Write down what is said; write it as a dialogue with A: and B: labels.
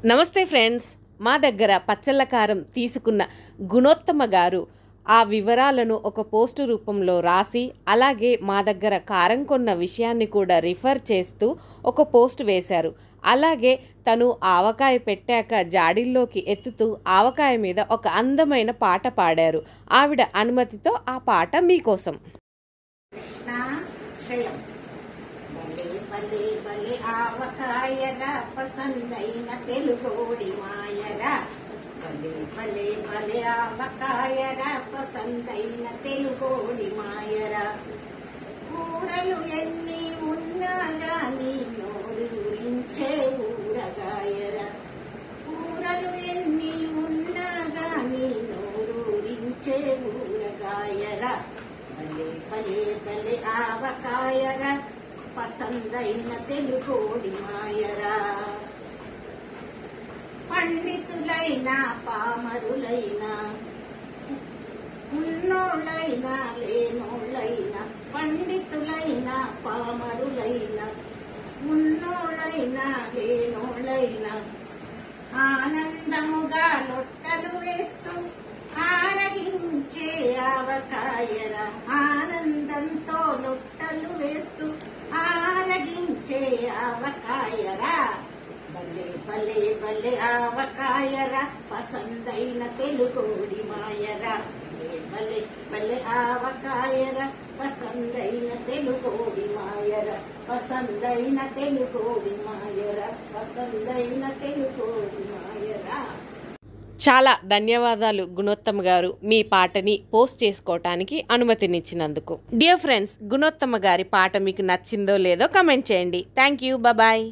A: నమస్తే ఫ్రెండ్స్, మా దగ్గర పచ్చళ్ళ కారం తీసుకున్న గుణోత్తమ గారు ఆ వివరాలను ఒక పోస్టు రూపంలో రాసి, అలాగే మా దగ్గర కారం కొన్న విషయాన్ని కూడా రిఫర్ చేస్తూ ఒక పోస్ట్ వేశారు. అలాగే తను ఆవకాయ పెట్టాక జాడీల్లోకి ఎత్తుతూ ఆవకాయ మీద ఒక అందమైన పాట పాడారు. ఆవిడ అనుమతితో ఆ పాట మీకోసం.
B: భలే భలే ఆవకాయరా పసందైన తెలుగోడి మాయరా. భలే భలే భలే ఆవకాయరా పసందైన తెలుగోడి మాయరా. కూరలు ఎన్ని ఉన్నా గాని నోరూరించే ఊరగాయరా. కూరలు ఎన్ని ఉన్నా గాని నోరూరించే ఊరగాయరా. భలే భలే భలే ఆవకాయరా పసందైన తెలుగోడి మాయరా. పండితులైనా పామరులైనా ఉన్నోళ్ళైనా లేనోళ్ళైనా, పండితులైనా పామరులైనా ఉన్నోళ్ళైనా లేనోళ్ళైనా ఆనందముగా లొట్టలు వేస్తూ ఆరగించే ఆవకాయరా. ఆనందంతో లొట్టలు వేస్తూ ఆరగించే ఆవకాయరా. భలే భలే భలే ఆవకాయరా పసందైన తెలుగోడి మాయరా. భలే భలే భలే ఆవకాయరా పసందైన తెలుగోడి మాయరా. పసందైన తెలుగోడి మాయరా. పసందైన తెలుగోడి మాయరా.
A: చాలా ధన్యవాదాలు గుణోత్తమ గారు, మీ పాటని పోస్ట్ చేసుకోవటానికి అనుమతినిచ్చినందుకు. డియర్ ఫ్రెండ్స్, గుణోత్తమ గారి పాట మీకు నచ్చిందో లేదో కమెంట్ చేయండి. Thank you, bye.